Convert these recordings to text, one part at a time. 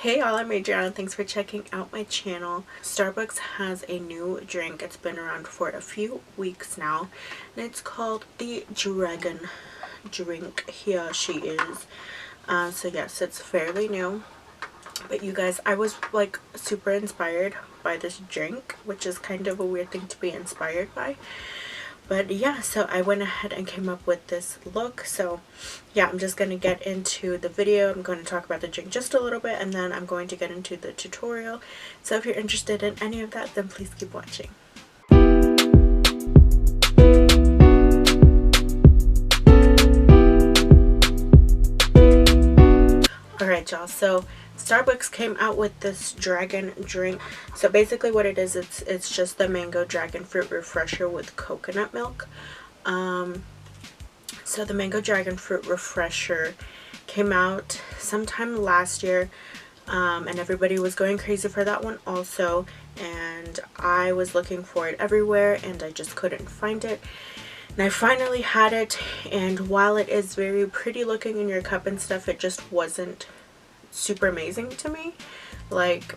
Hey y'all, I'm Adriana. Thanks for checking out my channel. Starbucks has a new drink. It's been around for a few weeks now, and it's called the Dragon drink. Here she is. So yes, it's fairly new. But you guys, I was like super inspired by this drink, which is kind of a weird thing to be inspired by. But yeah, so I went ahead and came up with this look. So yeah, I'm just going to get into the video. I'm going to talk about the drink just a little bit, and then I'm going to get into the tutorial. So if you're interested in any of that, then please keep watching. Alright y'all, so Starbucks came out with this dragon drink. So basically what it is, it's just the mango dragon fruit refresher with coconut milk. So the mango dragon fruit refresher came out sometime last year, and everybody was going crazy for that one also, and I was looking for it everywhere and I just couldn't find it. And I finally had it, and while it is very pretty looking in your cup and stuff, it just wasn't super amazing to me. Like,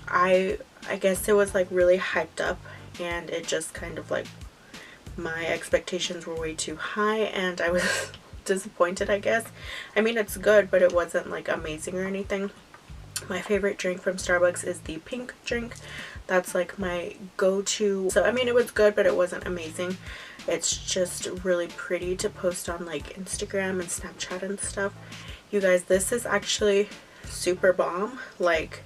I guess it was like really hyped up, and it just kind of like, my expectations were way too high and I was disappointed, I guess. I mean, it's good, but it wasn't like amazing or anything. My favorite drink from Starbucks is the pink drink. That's like my go-to. So I mean, it was good, but it wasn't amazing. It's just really pretty to post on like Instagram and Snapchat and stuff. You guys, this is actually super bomb. Like,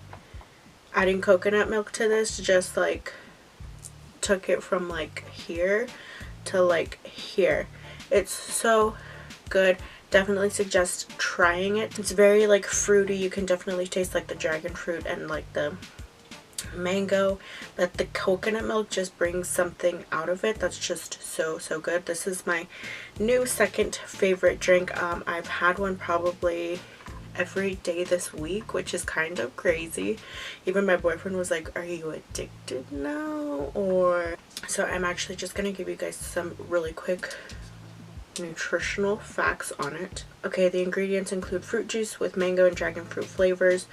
adding coconut milk to this just like took it from like here to like here. It's so good. Definitely suggest trying it. It's very like fruity. You can definitely taste like the dragon fruit and like the mango, but the coconut milk just brings something out of it that's just so good. This is my new second favorite drink. I've had one probably every day this week, which is kind of crazy. Even my boyfriend was like, are you addicted now? Or so I'm actually just gonna give you guys some really quick nutritional facts on it. Okay, the ingredients include fruit juice with mango and dragon fruit flavors,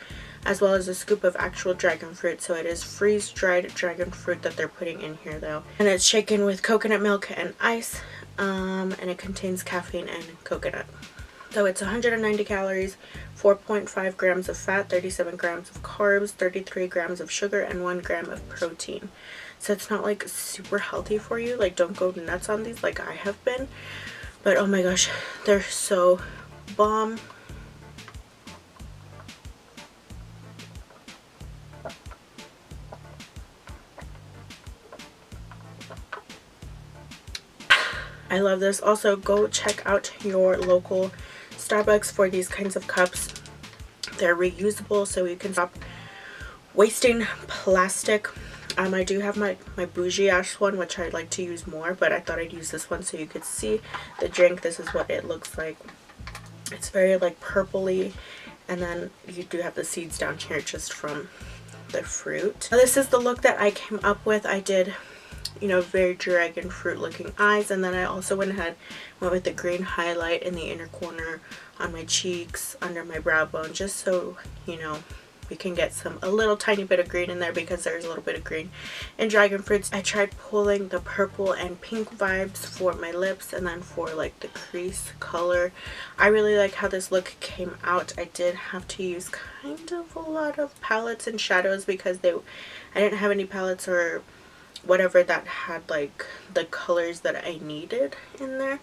as well as a scoop of actual dragon fruit. So it is freeze-dried dragon fruit that they're putting in here though, and it's shaken with coconut milk and ice, and it contains caffeine and coconut. So it's 190 calories, 4.5 grams of fat, 37 grams of carbs, 33 grams of sugar, and 1 gram of protein. So it's not like super healthy for you. Like, don't go nuts on these like I have been. But oh my gosh, they're so bomb. I love this. Also, go check out your local Starbucks for these kinds of cups. They're reusable, so you can stop wasting plastic. I do have my bougie ash one, which I'd like to use more, but I thought I'd use this one so you could see the drink. This is what it looks like. It's very like purpley, and then you do have the seeds down here just from the fruit. Now, this is the look that I came up with. I did, you know, very dragon fruit looking eyes, and then I also went with the green highlight in the inner corner on my cheeks, under my brow bone, just so, you know, we can get a little tiny bit of green in there, because there's a little bit of green in dragon fruits. I tried pulling the purple and pink vibes for my lips, and then for like the crease color. I really like how this look came out. I did have to use kind of a lot of palettes and shadows because I didn't have any palettes or whatever that had like the colors that I needed in there.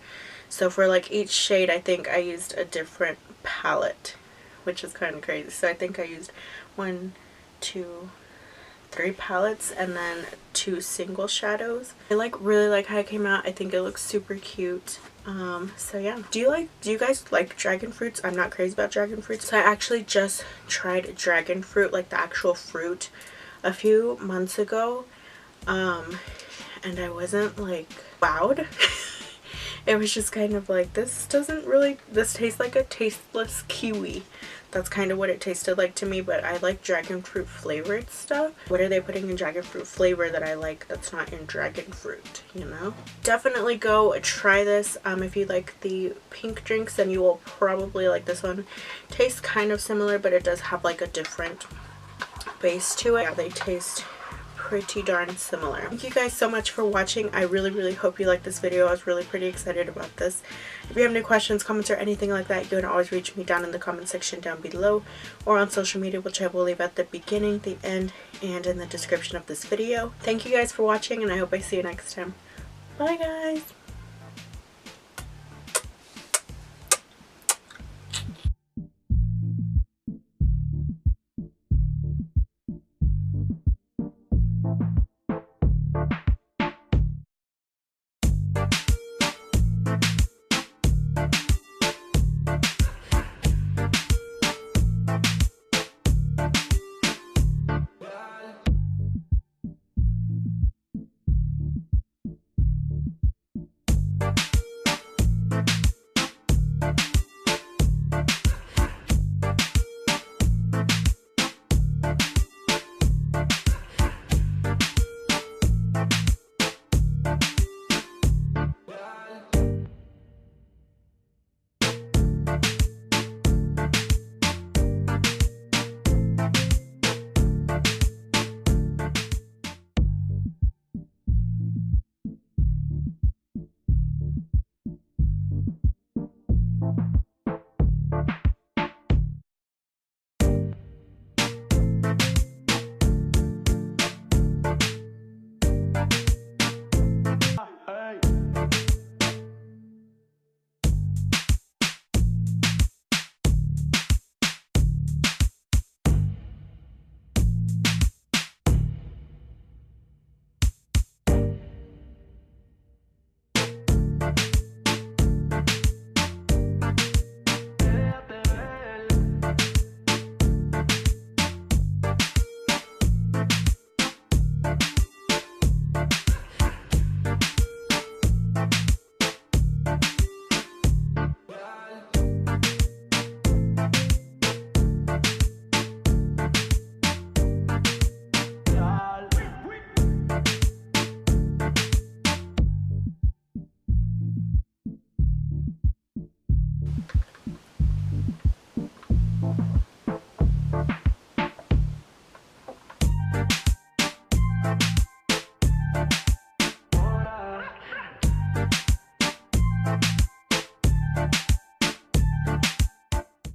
So for like each shade, I think I used a different palette, which is kind of crazy. So I think I used 1, 2, 3 palettes and then 2 single shadows. I really like how it came out. I think it looks super cute. So yeah, do you guys like dragon fruits? I'm not crazy about dragon fruits. So I actually just tried dragon fruit, like the actual fruit, a few months ago. And I wasn't like wowed. it was just kind of like, this tastes like a tasteless kiwi. That's kind of what it tasted like to me, but I like dragon fruit flavored stuff. What are they putting in dragon fruit flavor that I like that's not in dragon fruit, you know? Definitely go try this. If you like the pink drinks, then you will probably like this one. Tastes kind of similar, but it does have like a different base to it. Yeah, they taste pretty darn similar. Thank you guys so much for watching. I really hope you liked this video. I was really pretty excited about this. If you have any questions, comments, or anything like that, you can always reach me down in the comment section down below, or on social media, which I will leave at the beginning, the end, and in the description of this video. Thank you guys for watching, and I hope I see you next time. Bye guys!